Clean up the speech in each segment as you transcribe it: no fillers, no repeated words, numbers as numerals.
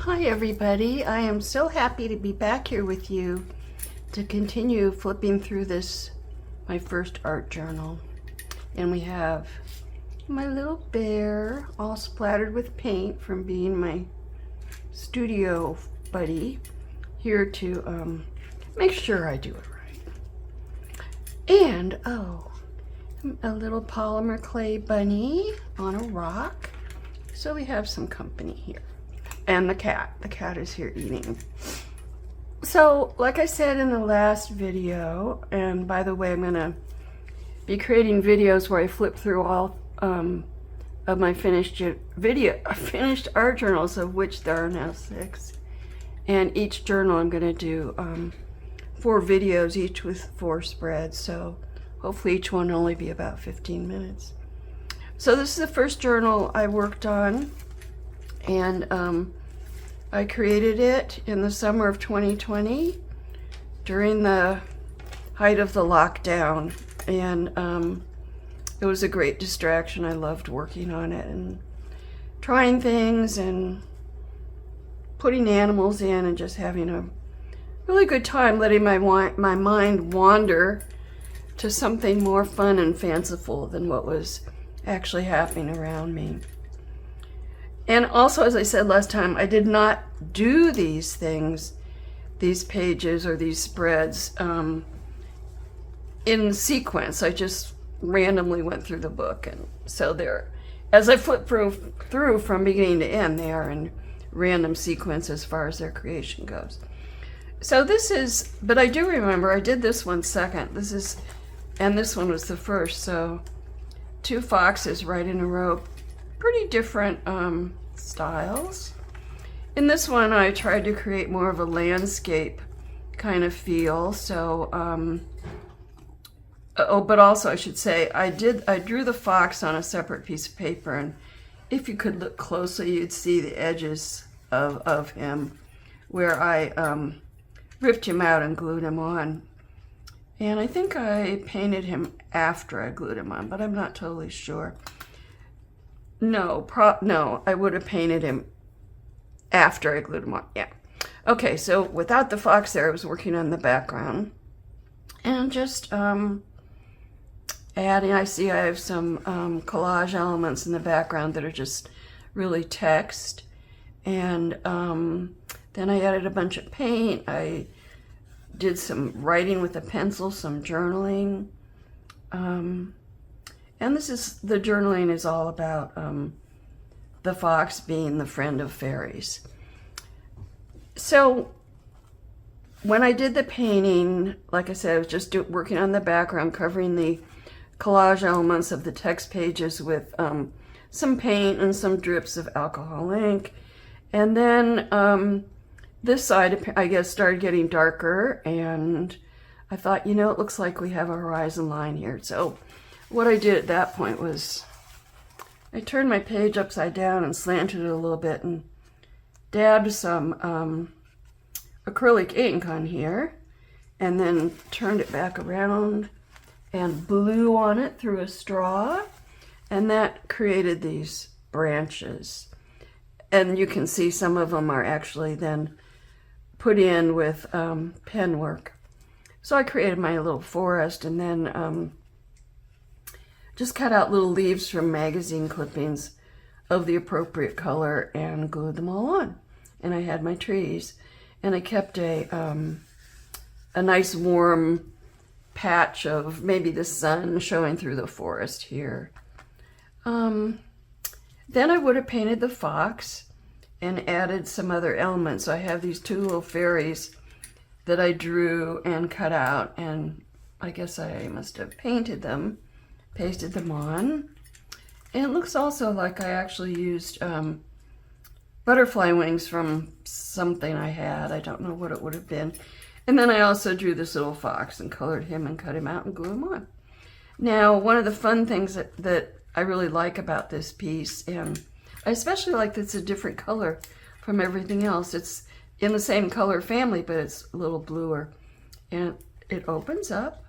Hi everybody, I am so happy to be back here with you to continue flipping through this, my first art journal. And we have my little bear all splattered with paint from being my studio buddy here to make sure I do it right. And a little polymer clay bunny on a rock. So we have some company here. And the cat is here eating. So like I said in the last video, and by the way, I'm gonna be creating videos where I flip through all of my finished art journals, of which there are now 6. And each journal I'm gonna do 4 videos, each with 4 spreads. So hopefully each one will only be about 15 minutes. So this is the first journal I worked on, and I created it in the summer of 2020 during the height of the lockdown, and it was a great distraction. I loved working on it and trying things and putting animals in and just having a really good time, letting my mind wander to something more fun and fanciful than what was actually happening around me. And also, as I said last time, I did not do these things, these pages or these spreads in sequence. I just randomly went through the book, and so they're, as I flip through from beginning to end, they are in random sequence as far as their creation goes. So this is, but I do remember I did this one second. And this one was the first. So 2 foxes right in a row. Pretty different styles. In this one, I tried to create more of a landscape kind of feel. So, but also I should say, I drew the fox on a separate piece of paper, and if you could look closely, you'd see the edges of him where I ripped him out and glued him on. And I think I painted him after I glued him on, but I'm not totally sure. No, I would have painted him after I glued him on, yeah. Okay, so without the fox there, I was working on the background. And just adding, I see I have some collage elements in the background that are just really text. And then I added a bunch of paint. I did some writing with a pencil, some journaling. And the journaling is all about the fox being the friend of fairies. So when I did the painting, like I said, I was just working on the background, covering the collage elements of the text pages with some paint and some drips of alcohol ink. And then this side, I guess, started getting darker, and I thought, it looks like we have a horizon line here. So what I did at that point was I turned my page upside down and slanted it a little bit and dabbed some acrylic ink on here, and then turned it back around and blew on it through a straw, and that created these branches. And you can see some of them are actually then put in with pen work. So I created my little forest, and then just cut out little leaves from magazine clippings of the appropriate color and glued them all on. And I had my trees, and I kept a nice warm patch of maybe the sun showing through the forest here. Then I would have painted the fox and added some other elements. So I have these 2 little fairies that I drew and cut out, and I guess I must have painted them, pasted them on. And it looks also like I actually used butterfly wings from something I had. I don't know what it would have been. And then I also drew this little fox and colored him and cut him out and glued him on. Now, one of the fun things that I really like about this piece, and I especially like that it's a different color from everything else. It's in the same color family, but it's a little bluer. And it opens up,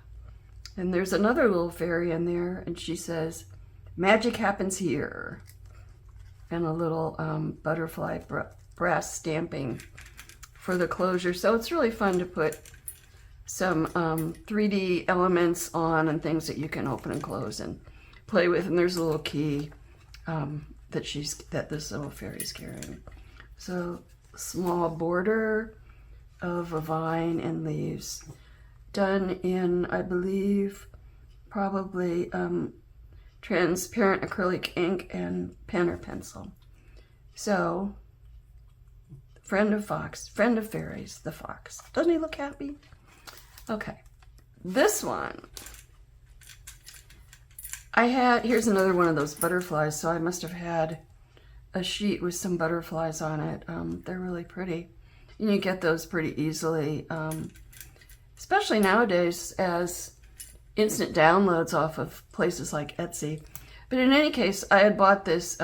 and there's another little fairy in there, and she says, "Magic happens here." And a little butterfly brass stamping for the closure. So it's really fun to put some 3D elements on and things that you can open and close and play with. And there's a little key that this little fairy's carrying. So small border of a vine and leaves, done in, I believe, probably transparent acrylic ink and pen or pencil. So, friend of fairies, the fox. Doesn't he look happy? Okay, this one, here's another one of those butterflies, so I must have had a sheet with some butterflies on it. They're really pretty. And you get those pretty easily, especially nowadays as instant downloads off of places like Etsy. But in any case, I had bought this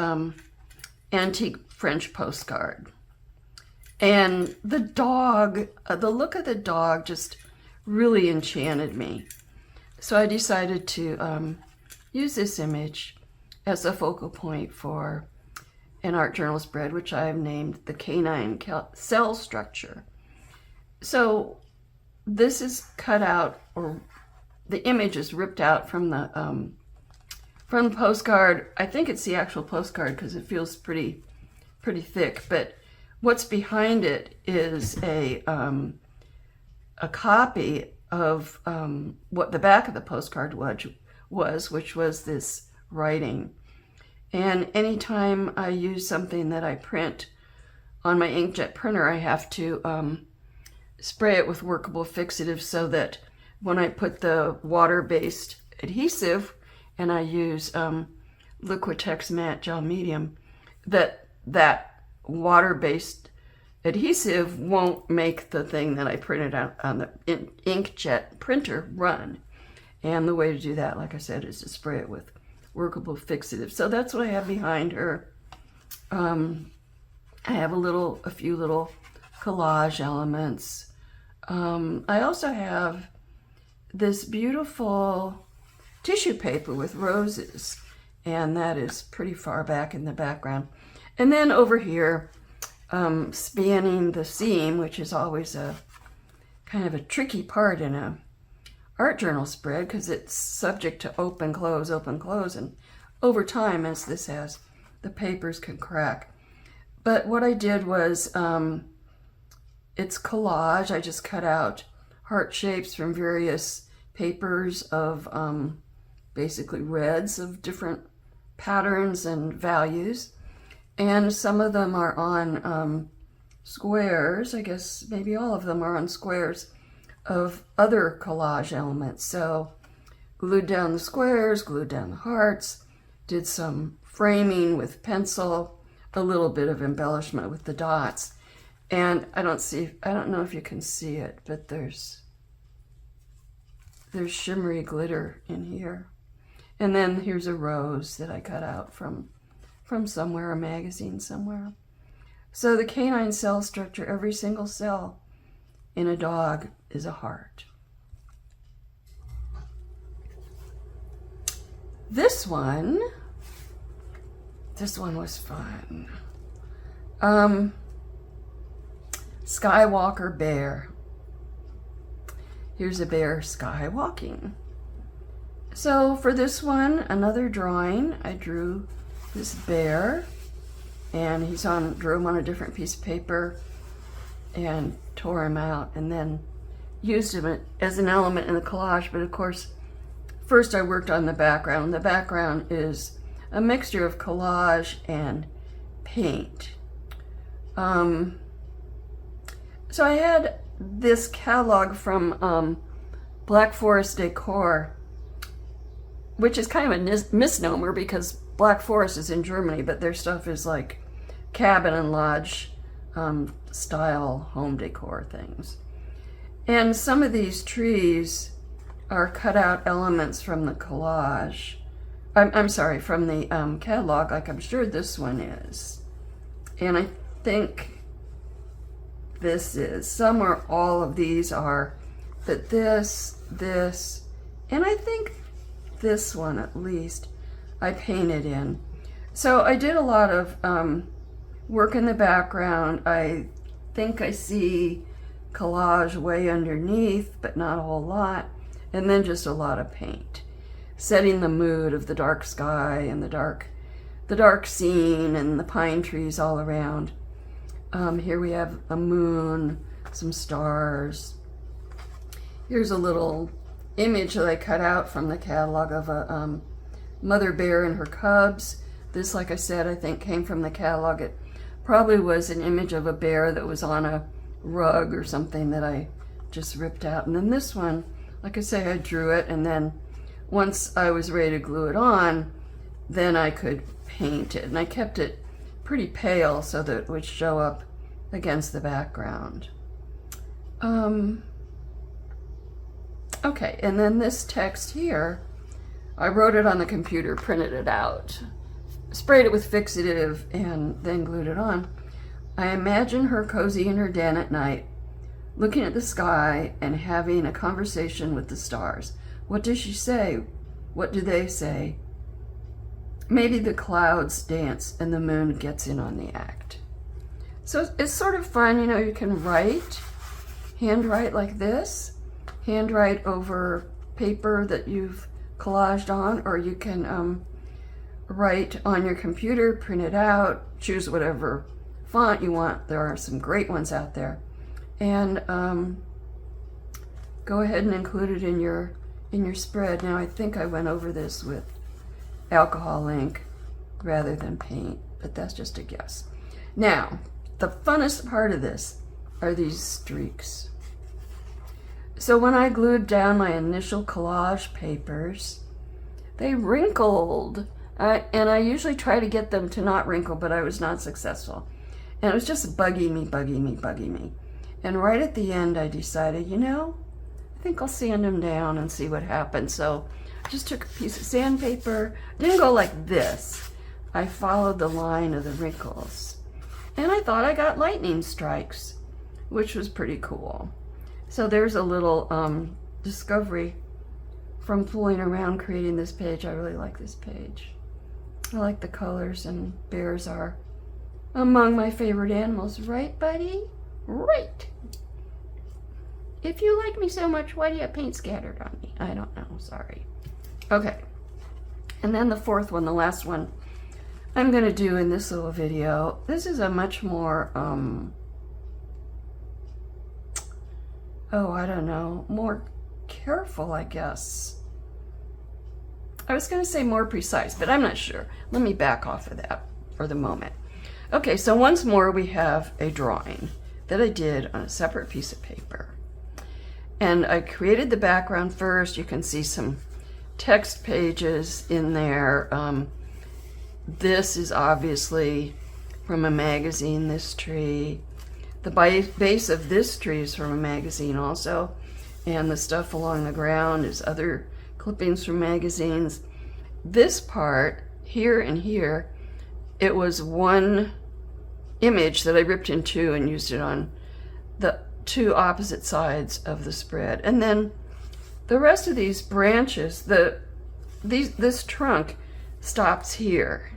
antique French postcard. And the dog, the look of the dog just really enchanted me. So I decided to use this image as a focal point for an art journal spread, which I have named the Canine Cell Structure. So this is cut out, or the image is ripped out from the postcard. I think it's the actual postcard because it feels pretty thick, but what's behind it is a copy of what the back of the postcard was, which was this writing. And anytime I use something that I print on my inkjet printer, I have to spray it with workable fixative so that when I put the water-based adhesive and I use Liquitex Matte Gel Medium, that water-based adhesive won't make the thing that I printed out on the inkjet printer run. And the way to do that, like I said, is to spray it with workable fixative. So that's what I have behind her. I have a few little collage elements. I also have this beautiful tissue paper with roses, and that is pretty far back in the background. And then over here, spanning the seam, which is always a kind of a tricky part in a art journal spread because it's subject to open, close, and over time, as this has, the papers can crack. But what I did was, it's collage. I just cut out heart shapes from various papers of basically reds of different patterns and values. And some of them are on squares. I guess maybe all of them are on squares of other collage elements. So glued down the squares, glued down the hearts, did some framing with pencil, a little bit of embellishment with the dots. And I don't know if you can see it, but there's shimmery glitter in here. And then here's a rose that I cut out from somewhere, a magazine somewhere. So the canine cell structure, every single cell in a dog is a heart. This one was fun. Skywalker bear. Here's a bear skywalking. So for this one, another drawing, I drew this bear, and drew him on a different piece of paper and tore him out, and then used him as an element in the collage. But of course, first I worked on the background. The background is a mixture of collage and paint. So I had this catalog from Black Forest Decor, which is kind of a misnomer because Black Forest is in Germany, but their stuff is like cabin and lodge style home decor things. And some of these trees are cut out elements from the collage. I'm sorry, from the catalog, like I'm sure this one is. And I think this is. Some or all of these are, but this, and I think this one at least, I painted in. So I did a lot of work in the background. I think I see collage way underneath, but not a whole lot. And then just a lot of paint, setting the mood of the dark sky and the dark scene and the pine trees all around. Here we have a moon, some stars. Here's a little image that I cut out from the catalog of a mother bear and her cubs. This, like I said, I think came from the catalog. It probably was an image of a bear that was on a rug or something that I just ripped out. And then this one, like I say, I drew it, and then once I was ready to glue it on, then I could paint it. And I kept it pretty pale so that it would show up against the background. Okay, and then this text here, I wrote it on the computer, printed it out, sprayed it with fixative, and then glued it on. I imagine her cozy in her den at night, looking at the sky and having a conversation with the stars. What does she say? What do they say? Maybe the clouds dance and the moon gets in on the act. So it's sort of fun, you know, you can write, handwrite like this, handwrite over paper that you've collaged on, or you can write on your computer, print it out, choose whatever font you want. There are some great ones out there. And go ahead and include it in your spread. Now I think I went over this with alcohol ink rather than paint, but that's just a guess. Now, the funnest part of this are these streaks. So when I glued down my initial collage papers, they wrinkled. And I usually try to get them to not wrinkle, but I was not successful. And it was just bugging me. And right at the end, I decided, you know, I think I'll sand them down and see what happens. So I just took a piece of sandpaper, didn't go like this. I followed the line of the wrinkles. And I thought I got lightning strikes, which was pretty cool. So there's a little discovery from fooling around creating this page. I really like this page. I like the colors, and bears are among my favorite animals. Right, buddy? Right. If you like me so much, why do you have paint scattered on me? I don't know. Sorry. Okay. And then the fourth one, the last one, I'm going to do in this little video. This is a much more, I don't know, more careful, I guess. I was going to say more precise, but I'm not sure. Let me back off of that for the moment. Okay, so once more we have a drawing that I did on a separate piece of paper. And I created the background first. You can see some text pages in there. This is obviously from a magazine, this tree. The base of this tree is from a magazine also. And the stuff along the ground is other clippings from magazines. This part, here and here, it was one image that I ripped in two and used it on the two opposite sides of the spread. And then the rest of these branches, this trunk stops here.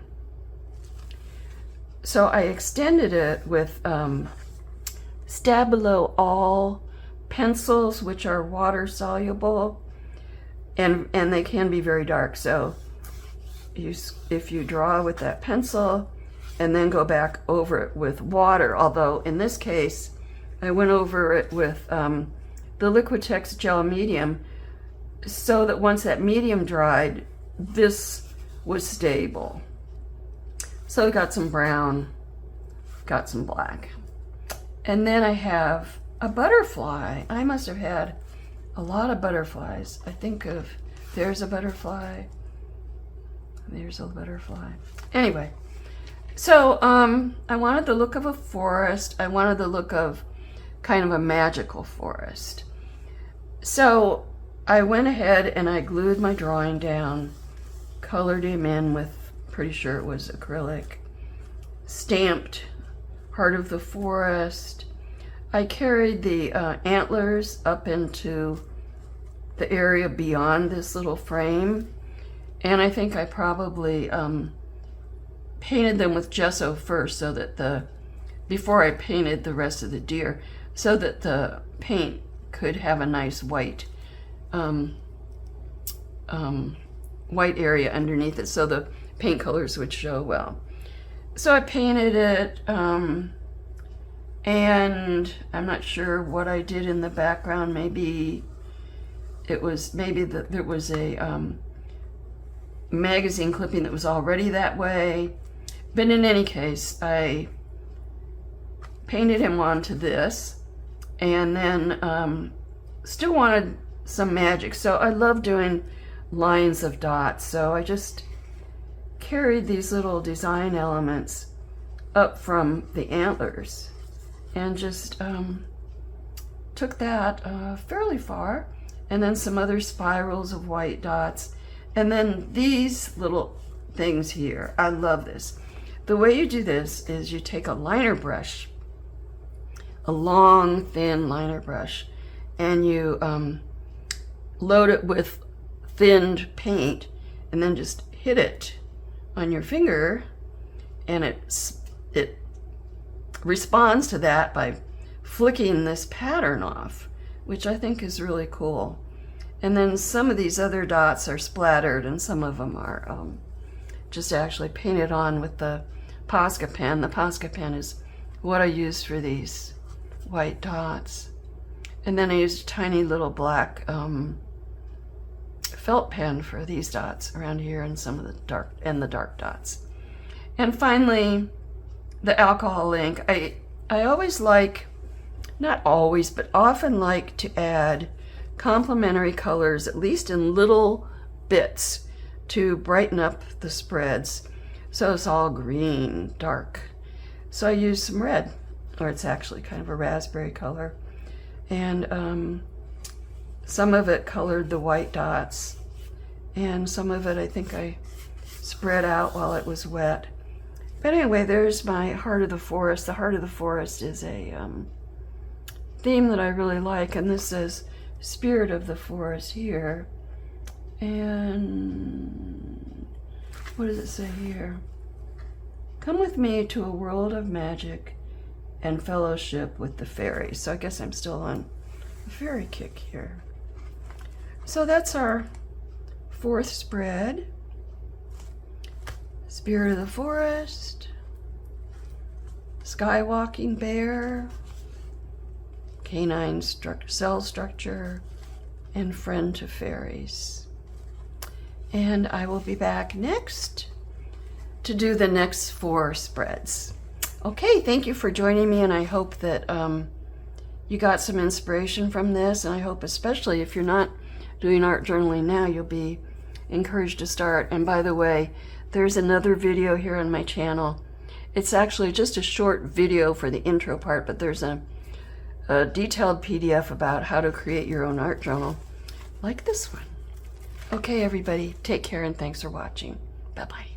So I extended it with Stabilo All pencils, which are water soluble, and they can be very dark. So if you draw with that pencil and then go back over it with water, although in this case I went over it with the Liquitex gel medium, so that once that medium dried, this was stable. So I got some brown, got some black. And then I have a butterfly. I must have had a lot of butterflies. I think of, there's a butterfly, there's a butterfly. Anyway, so I wanted the look of a forest. I wanted the look of kind of a magical forest. So I went ahead and I glued my drawing down, colored him in with, pretty sure it was acrylic, stamped Heart of the Forest. I carried the antlers up into the area beyond this little frame, and I think I probably painted them with gesso first, so that before I painted the rest of the deer, so that the paint could have a nice white white area underneath it, so the paint colors would show well. So I painted it, and I'm not sure what I did in the background. Maybe there was a magazine clipping that was already that way. But in any case, I painted him onto this, and then still wanted some magic. So I love doing lines of dots. So I just carried these little design elements up from the antlers and just took that fairly far, and then some other spirals of white dots, and then these little things here. I love this. The way you do this is you take a liner brush, a long thin liner brush, and you load it with thinned paint, and then just hit it on your finger, and it responds to that by flicking this pattern off, which I think is really cool. And then some of these other dots are splattered, and some of them are just actually painted on with the Posca pen. The Posca pen is what I use for these white dots. And then I used a tiny little black felt pen for these dots around here, and some of the dark dots. And finally, the alcohol ink. I always like, not always, but often like to add complementary colors, at least in little bits, to brighten up the spreads. So it's all green, dark. So I use some red, or it's actually kind of a raspberry color. And some of it colored the white dots, and some of it I think I spread out while it was wet. But anyway, there's my Heart of the Forest. The Heart of the Forest is a theme that I really like, and this says Spirit of the Forest here. And what does it say here? Come with me to a world of magic and fellowship with the fairies. So I guess I'm still on a fairy kick here. So that's our fourth spread. Spirit of the Forest, Skywalking Bear, Canine Cell Structure, and Friend to Fairies. And I will be back next to do the next 4 spreads. Okay, thank you for joining me, and I hope that you got some inspiration from this, and I hope especially if you're not doing art journaling now, you'll be encouraged to start. And by the way, there's another video here on my channel. It's actually just a short video for the intro part, but there's a detailed PDF about how to create your own art journal, like this one. Okay, everybody, take care, and thanks for watching. Bye-bye.